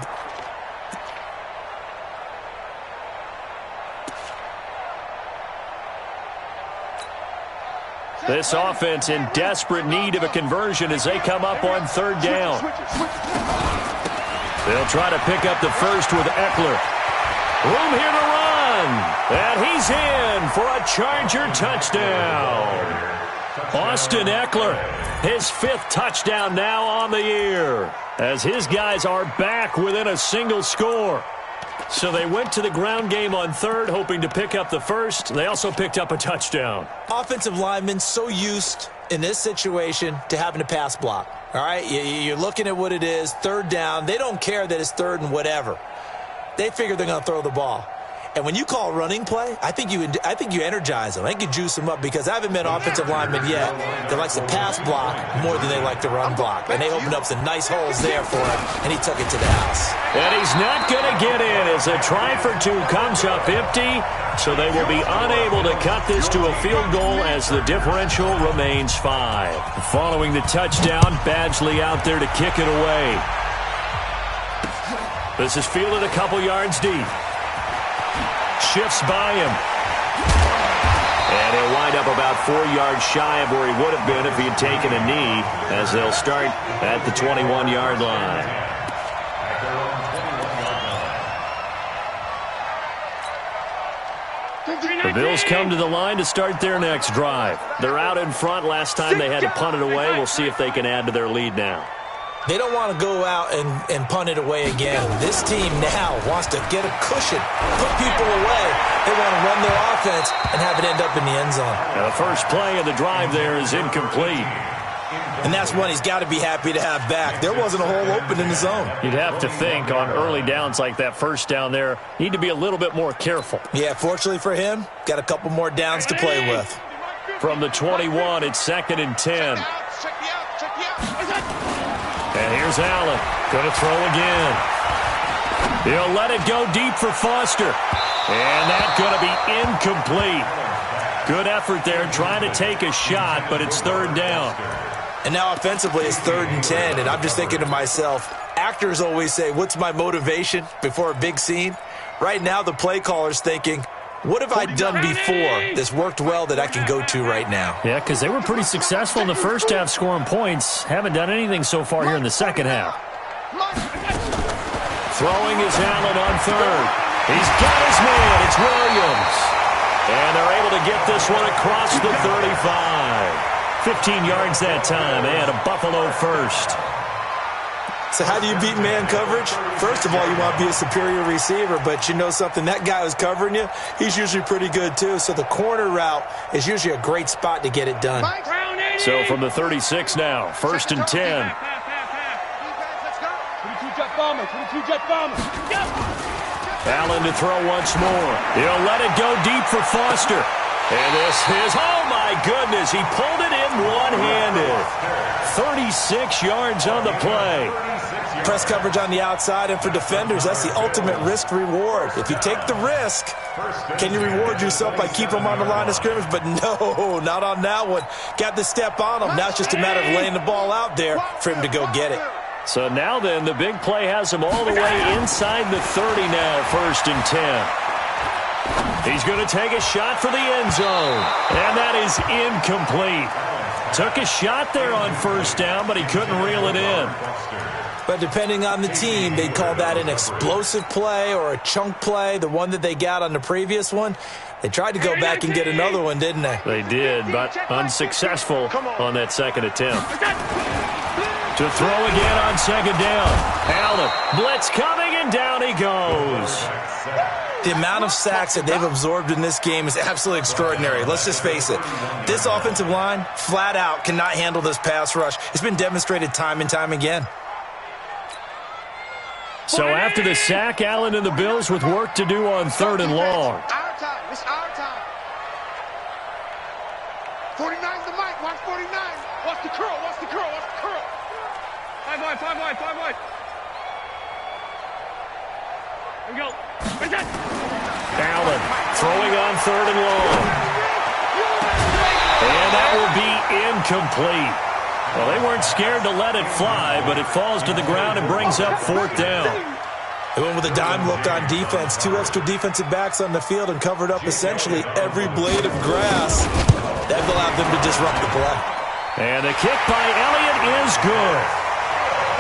This offense in desperate need of a conversion as they come up on 3rd down. They'll try to pick up the first with Eckler. Room here to run. And he's in for a Charger touchdown. Austin Eckler, his 5th touchdown now on the year, as his guys are back within a single score. So they went to the ground game on 3rd, hoping to pick up the first. They also picked up a touchdown. Offensive linemen so used in this situation to having to pass block. All right, you're looking at what it is, 3rd down. They don't care that it's 3rd and whatever. They figure they're going to throw the ball. And when you call running play, I think you energize them. I think you juice them up, because I haven't met offensive linemen yet that likes to pass block more than they like to run block. And they opened up some nice holes there for him, and he took it to the house. And he's not going to get in as a try for 2 comes up empty. So they will be unable to cut this to a field goal as the differential remains 5. Following the touchdown, Badgley out there to kick it away. This is fielded a couple yards deep. shifts by him. And he'll wind up about 4 yards shy of where he would have been if he had taken a knee, as they'll start at the 21-yard line. The Bills come to the line to start their next drive. They're out in front. Last time they had to punt it away. We'll see if they can add to their lead now. They don't want to go out and punt it away again. This team now wants to get a cushion, put people away. They want to run their offense and have it end up in the end zone. Now the first play of the drive there is incomplete. And that's one he's got to be happy to have back. There wasn't a hole open in the zone. You'd have to think on early downs like that first down there, need to be a little bit more careful. Yeah, fortunately for him, got a couple more downs to play with. From the 21, it's 2nd and 10. And here's Allen. Going to throw again. He'll let it go deep for Foster. And that's going to be incomplete. Good effort there trying to take a shot, but it's 3rd down. And now offensively it's 3rd and 10, and I'm just thinking to myself, actors always say, what's my motivation before a big scene? Right now the play caller's thinking, what have I done before that's worked well that I can go to right now? Yeah, because they were pretty successful in the first half scoring points. Haven't done anything so far here in the second half. Throwing is Allen on 3rd. He's got his man. It's Williams. And they're able to get this one across the 35. 15 yards that time, and a Buffalo first. So how do you beat man coverage? First of all, you want to be a superior receiver, but you know something, that guy who's covering you, he's usually pretty good too. So the corner route is usually a great spot to get it done. So from the 36 now, 1st and 10. Allen to throw once more. He'll let it go deep for Foster. And this is, oh my goodness, he pulled it in one-handed. 36 yards on the play. Press coverage on the outside, and for defenders, that's the ultimate risk-reward. If you take the risk, can you reward yourself by keeping them on the line of scrimmage? But no, not on that one. Got the step on them. Now it's just a matter of laying the ball out there for him to go get it. So now then, the big play has him all the way inside the 30 now, 1st and 10. He's going to take a shot for the end zone. And that is incomplete. Took a shot there on 1st down, but he couldn't reel it in. But depending on the team, they'd call that an explosive play or a chunk play, the one that they got on the previous one. They tried to go back and get another one, didn't they? They did, but unsuccessful on that 2nd attempt. To throw again on 2nd down. Allen, blitz coming, and down he goes. The amount of sacks that they've absorbed in this game is absolutely extraordinary. Let's just face it. This offensive line, flat out, cannot handle this pass rush. It's been demonstrated time and time again. So after the sack, Allen and the Bills with work to do on 3rd and long. Our time. It's our time. 49's the mic. Watch 49. Watch the curl. Watch the curl. Watch the curl. 5 wide. 5 wide. 5 wide. Here we go. Where's that? Allen throwing on 3rd and long. And that will be incomplete. Well, they weren't scared to let it fly, but it falls to the ground and brings up 4th down. They went with a dime look on defense. 2 extra defensive backs on the field and covered up essentially every blade of grass. That allowed them to disrupt the play. And the kick by Elliott is good.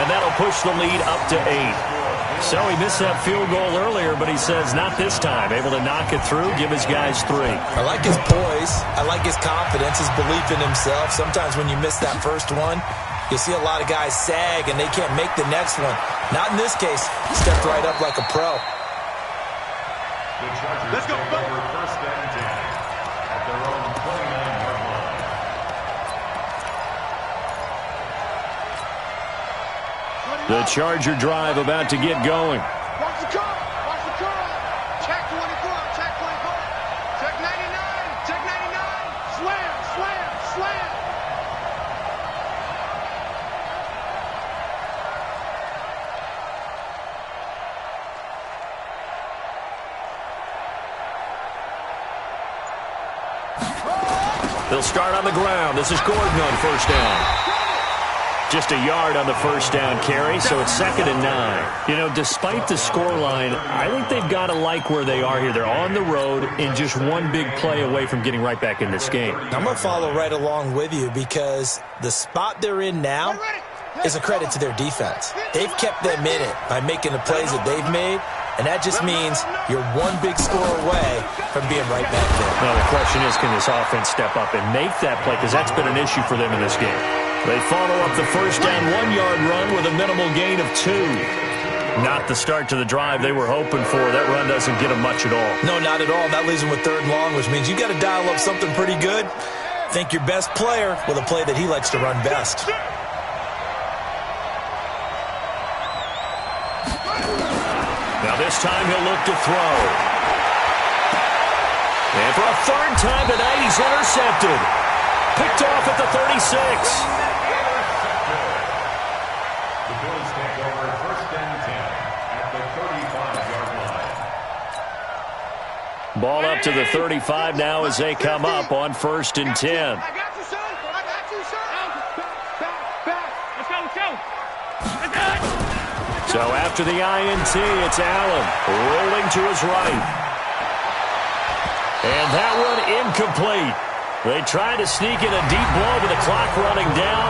And that'll push the lead up to 8. So he missed that field goal earlier, but he says not this time. Able to knock it through, give his guys 3. I like his poise. I like his confidence, his belief in himself. Sometimes when you miss that first one, you see a lot of guys sag and they can't make the next one. Not in this case. He stepped right up like a pro. The Chargers take over 1st and 10 at their own 29-yard line. The Charger drive about to get going. Watch the curl. Watch the curl. Check 24. Check 24. Check 99. Check 99. Slam. Slam. Slam. They'll start on the ground. This is Gordon on 1st down. Just a yard on the first down carry, so it's 2nd and 9. You know, despite the scoreline, I think they've got to like where they are here. They're on the road and just one big play away from getting right back in this game. I'm going to follow right along with you because the spot they're in now is a credit to their defense. They've kept them in it by making the plays that they've made, and that just means you're one big score away from being right back there. Now, the question is, can this offense step up and make that play? Because that's been an issue for them in this game. They follow up the first down 1-yard run with a minimal gain of 2. Not the start to the drive they were hoping for. That run doesn't get them much at all. No, not at all. That leaves them with 3rd and long, which means you got to dial up something pretty good. Think your best player with a play that he likes to run best. Now this time he'll look to throw. And for a 3rd time tonight, he's intercepted. Picked off at the 36. The Bills take over 1st and 10 at the 35-yard line. Ball up to the 35 now as they come up on 1st and 10. I got you, son. I got you, son. Back. Let's go. So after the INT, it's Allen rolling to his right. And that one incomplete. They try to sneak in a deep blow with the clock running down,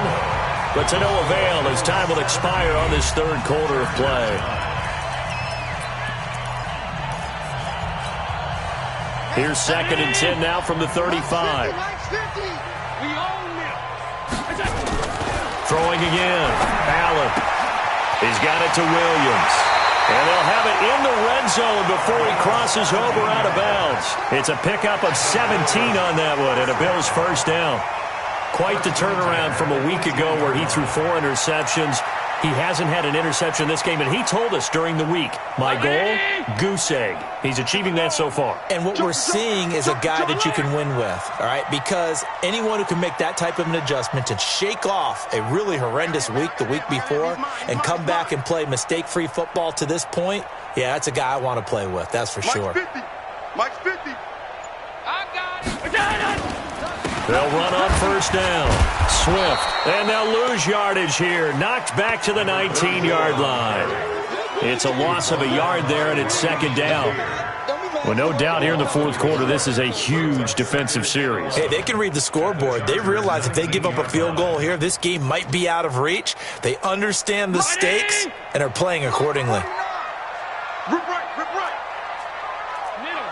but to no avail as time will expire on this 3rd quarter of play. Here's 2nd and 10 now from the 35. Throwing again. Allen. He's got it to Williams. And they'll have it in the red zone before he crosses over out of bounds. It's a pickup of 17 on that one and a Bills 1st down. Quite the turnaround from a week ago where he threw 4 interceptions. He hasn't had an interception this game, and he told us during the week, my goal, goose egg. He's achieving that so far. And what we're seeing is a guy that you can win with, all right? Because anyone who can make that type of an adjustment to shake off a really horrendous week the week before and come back and play mistake-free football to this point, yeah, that's a guy I want to play with, that's for sure. Mike's 50. I got it. They'll run on 1st down. Swift. And they'll lose yardage here. Knocked back to the 19-yard line. It's a loss of a yard there, and it's 2nd down. Well, no doubt here in the 4th quarter, this is a huge defensive series. Hey, they can read the scoreboard. They realize if they give up a field goal here, this game might be out of reach. They understand the stakes and are playing accordingly. Rip right. Middle.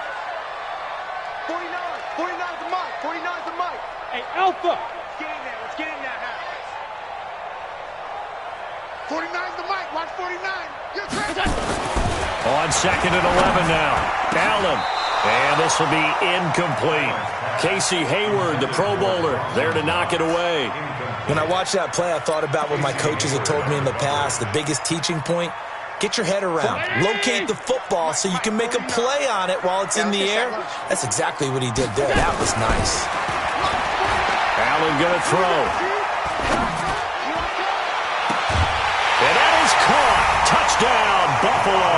49's the mic. 49's the mic. Hey, Alpha. Let's get in there now. 49's the mic. Watch 49. You're crazy. On 2nd and 11 now. Allen. And this will be incomplete. Casey Hayward, the Pro Bowler, there to knock it away. When I watched that play, I thought about what my coaches had told me in the past. The biggest teaching point, get your head around. Locate the football so you can make a play on it while it's in the air. That's exactly what he did there. That was nice. Allen going to throw. And that is caught. Touchdown, Buffalo.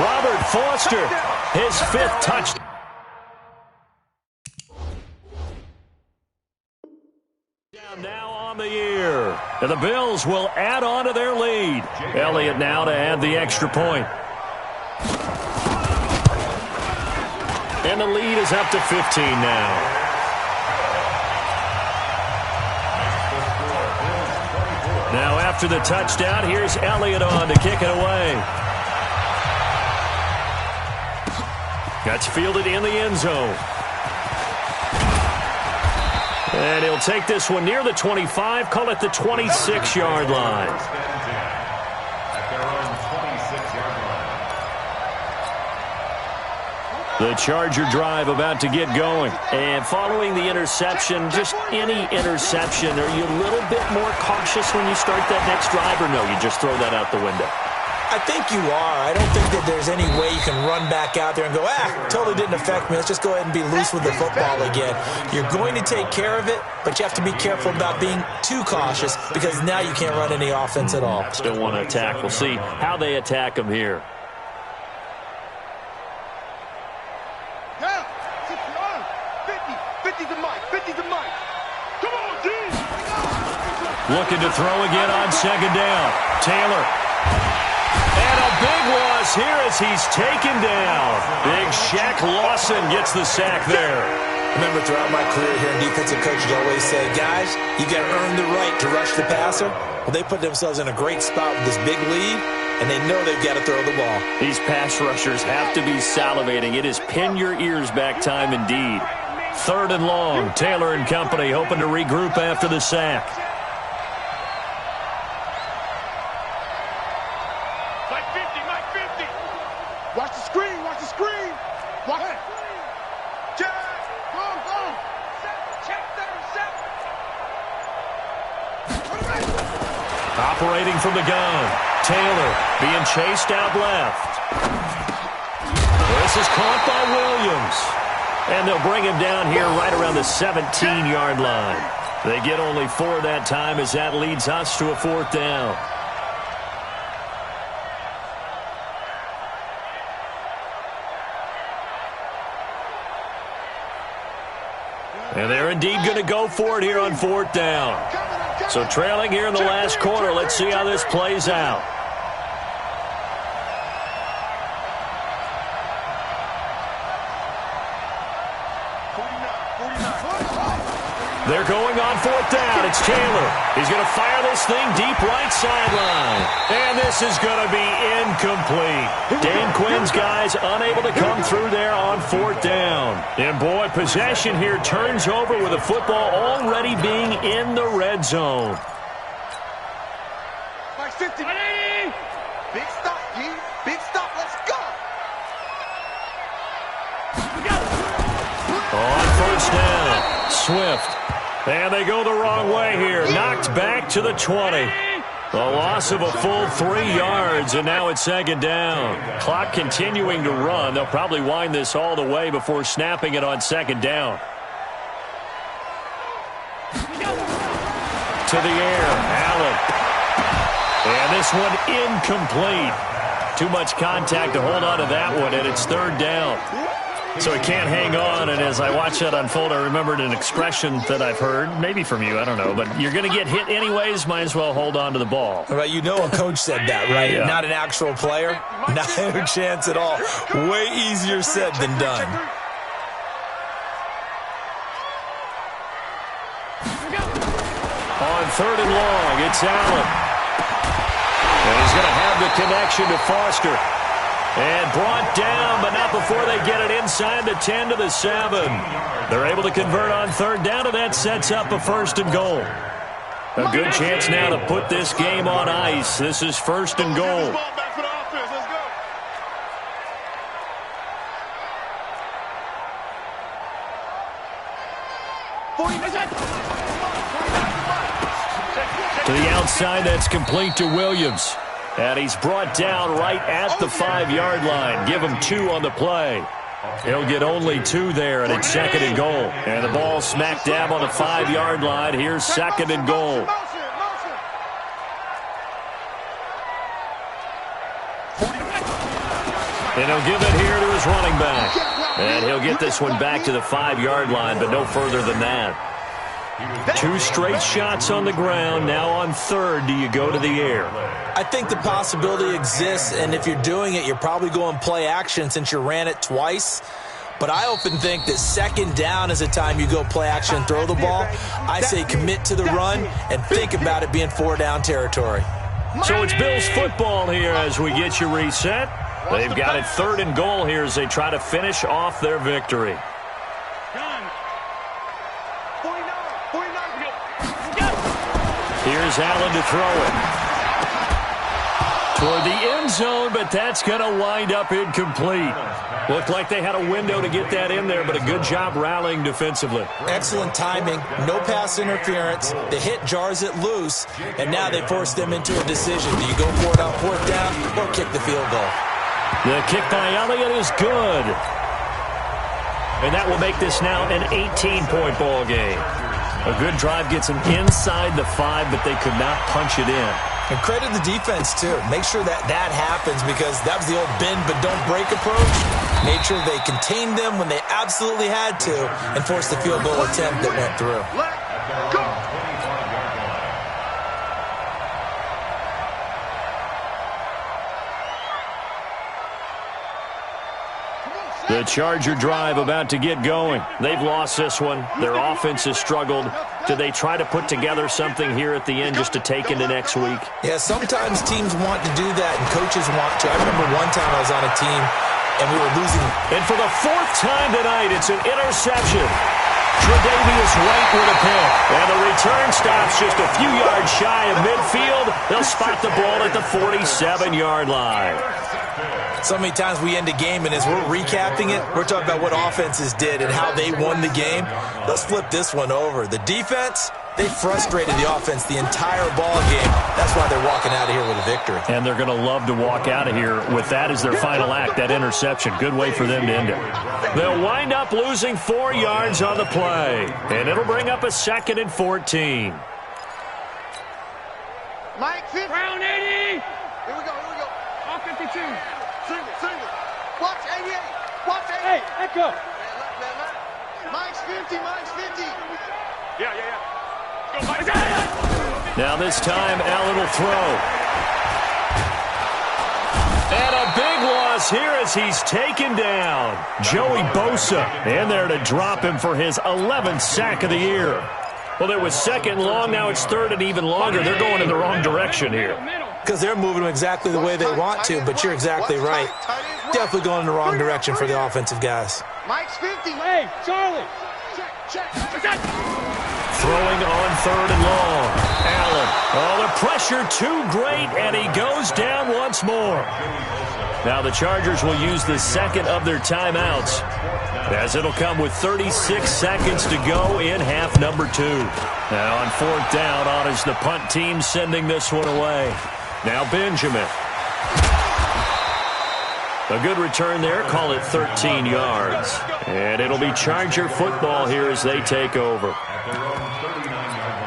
Robert Foster, his 5th touchdown. Now on the year. And the Bills will add on to their lead. Elliott now to add the extra point. And the lead is up to 15 now. Now after the touchdown, here's Elliott on to kick it away. That's fielded in the end zone. And he'll take this one near the 25, call it the 26-yard line. At their own 26-yard line. The Charger drive about to get going. And following the interception, just any interception, are you a little bit more cautious when you start that next drive, or no, you just throw that out the window? I think you are. I don't think that there's any way you can run back out there and go, totally didn't affect me. Let's just go ahead and be loose with the football again. You're going to take care of it, but you have to be careful about being too cautious because now you can't run any offense at all. Still want to attack. We'll see how they attack them here. Yeah, 50's the mic. 50's the mic. Come on, G. Looking to throw again on second down. Taylor. And a big loss here as he's taken down. Big Shaq Lawson gets the sack there. Remember, throughout my career here, defensive coaches always say, guys, you got to earn the right to rush the passer. Well, they put themselves in a great spot with this big lead, and they know they've got to throw the ball. These pass rushers have to be salivating. It is pin your ears back time indeed. 3rd and long. Taylor and company hoping to regroup after the sack. Mike 50. Watch the screen. Watch it. Check. Boom. Check 37. Operating from the gun. Taylor being chased out left. This is caught by Williams. And they'll bring him down here right around the 17-yard line. They get only 4 that time as that leads us to a 4th down. And they're indeed going to go for it here on 4th down. So trailing here in the last quarter. Let's see how this plays out. They're going on 4th down. It's Taylor. He's going to fire this thing deep right sideline. And this is going to be incomplete. Dan Quinn's guys unable to come through there on 4th down. And boy, possession here turns over with the football already being in the red zone. Mike 50. Big stop, G. Big stop. Let's go. On 1st down, Swift. And they go the wrong way here. Knocked back to the 20. A loss of a full 3 yards, and now it's 2nd down. Clock continuing to run. They'll probably wind this all the way before snapping it on 2nd down. To the air, Allen. And this one incomplete. Too much contact to hold on to that one, and it's 3rd down. So he can't hang on, and as I watch that unfold, I remembered an expression that I've heard, maybe from you, I don't know, but you're going to get hit anyways, might as well hold on to the ball. Right, you know a coach said that, right? Yeah. Not an actual player. Not a chance at all. Way easier said than done. On 3rd and long, it's Allen. And he's going to have the connection to Foster. And brought down, but not before they get it inside the 10 to the 7. They're able to convert on 3rd down, and that sets up a 1st and goal. A good chance now to put this game on ice. This is 1st and goal. To the outside, that's complete to Williams. And he's brought down right at the 5-yard line. Give him 2 on the play. He'll get only 2 there, and it's 2nd and goal. And the ball smack dab on the 5-yard line. Here's 2nd and goal. And he'll give it here to his running back. And he'll get this one back to the 5-yard line, but no further than that. 2 straight shots on the ground. Now on 3rd, do you go to the air? I think the possibility exists, and if you're doing it, you're probably going play action since you ran it twice. But I often think that 2nd down is the time you go play action and throw the ball. I say commit to the run and think about it being 4-down territory. So it's Bills football here as we get you reset. They've got it 3rd and goal here as they try to finish off their victory. Here's Allen to throw it. Toward the end zone, but that's going to wind up incomplete. Looked like they had a window to get that in there, but a good job rallying defensively. Excellent timing, no pass interference. The hit jars it loose, and now they force them into a decision. Do you go for it on 4th down or kick the field goal? The kick by Elliott is good. And that will make this now an 18-point ball game. A good drive gets them inside the 5, but they could not punch it in. And credit the defense, too. Make sure that happens because that was the old bend but don't break approach. Made sure they contained them when they absolutely had to and forced the field goal attempt that went through. The Charger drive about to get going. They've lost this one. Their offense has struggled. Do they try to put together something here at the end just to take into next week? Yeah, sometimes teams want to do that and coaches want to. I remember one time I was on a team and we were losing. And for the fourth time tonight, it's an interception. Tre'Davious White with a pick. And the return stops just a few yards shy of midfield. They'll spot the ball at the 47-yard line. So many times we end a game, and as we're recapping it, we're talking about what offenses did and how they won the game. Let's flip this one over. The defense, they frustrated the offense the entire ball game. That's why they're walking out of here with a victory. And they're going to love to walk out of here with that as their final act, that interception. Good way for them to end it. They'll wind up losing 4 yards on the play, and it'll bring up a 2nd and 14. Mike, 50. Round 80. Here we go. All 52. Single. Watch 88. Watch 88. Hey, echo. Mike's 50. Yeah. Go, Mike. Now this time, Allen will throw. And a big loss here as he's taken down. Joey Bosa in there to drop him for his 11th sack of the year. Well, it was 2nd long. Now it's 3rd and even longer. They're going in the wrong direction here. Because they're moving them exactly the way they want to, but you're exactly right. Definitely going in the wrong direction for the offensive guys. Mike's 50. Hey, Charlie. Check. Throwing on 3rd and long. Allen. Oh, the pressure too great, and he goes down once more. Now the Chargers will use the 2nd of their timeouts, as it'll come with 36 seconds to go in half number 2. Now on 4th down, on is the punt team sending this one away. Now Benjamin. A good return there. Call it 13 yards. And it'll be Charger football here as they take over. At their own 39-yard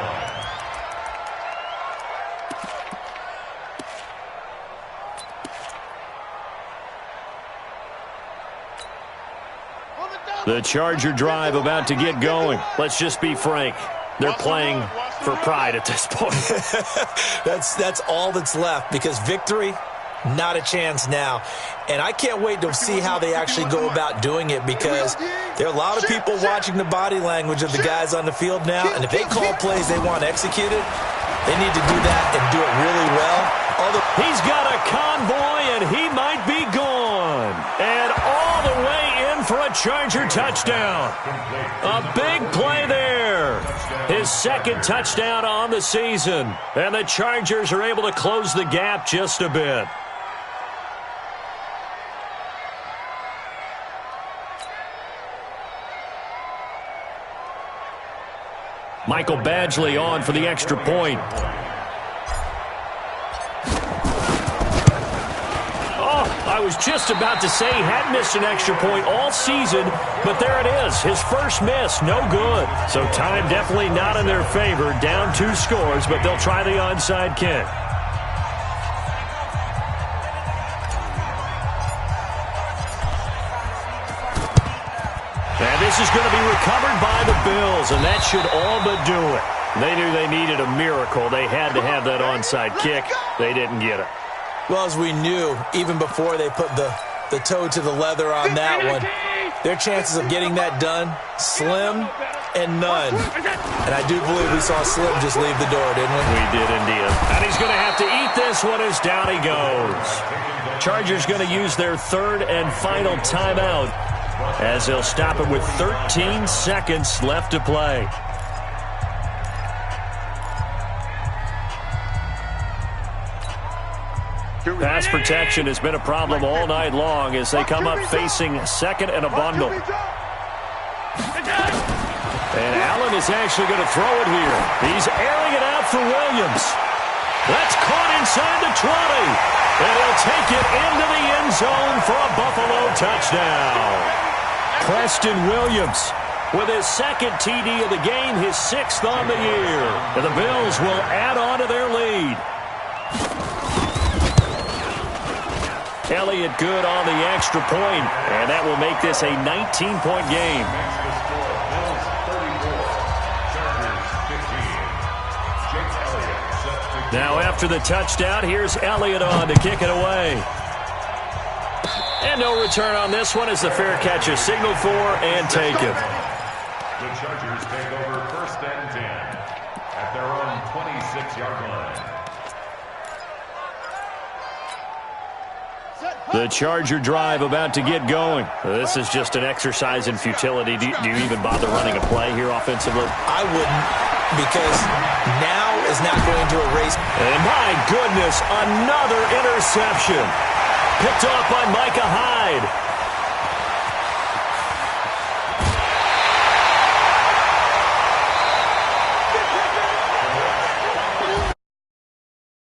line. The Charger drive about to get going. Let's just be frank. They're playing for pride at this point. That's all that's left, because victory, not a chance now. And I can't wait to see how they actually go about doing it, because there are a lot of people watching the body language of the guys on the field now, and if they call plays they want executed, they need to do that and do it really well. He's got a convoy, and he might be gone. And all the way in for a Charger touchdown. A big play there. His 2nd touchdown on the season. And the Chargers are able to close the gap just a bit. Michael Badgley on for the extra point. I was just about to say he hadn't missed an extra point all season, but there it is. His first miss, no good. So time definitely not in their favor. Down 2 scores, but they'll try the onside kick. And this is going to be recovered by the Bills, and that should all but do it. They knew they needed a miracle. They had to have that onside kick. They didn't get it. Well, as we knew, even before they put the toe to the leather on that one, their chances of getting that done, slim and none. And I do believe we saw Slim just leave the door, didn't we? We did indeed. And he's going to have to eat this one as down he goes. Chargers going to use their 3rd and final timeout, as they'll stop it with 13 seconds left to play. Pass protection has been a problem all night long as they come up facing 2nd and a bundle. And Allen is actually going to throw it here. He's airing it out for Williams. That's caught inside the 20. And he'll take it into the end zone for a Buffalo touchdown. Preston Williams with his 2nd TD of the game, his 6th on the year. And the Bills will add on to their lead. Elliott good on the extra point, and that will make this a 19-point game. Now after the touchdown, here's Elliott on to kick it away. And no return on this one as the fair catch is signaled for and taken. The Chargers take over 1st and 10 at their own 26-yard line. The Charger drive about to get going. This is just an exercise in futility. Do you even bother running a play here offensively? I wouldn't, because now is not going to erase. And my goodness, another interception. Picked off by Micah Hyde.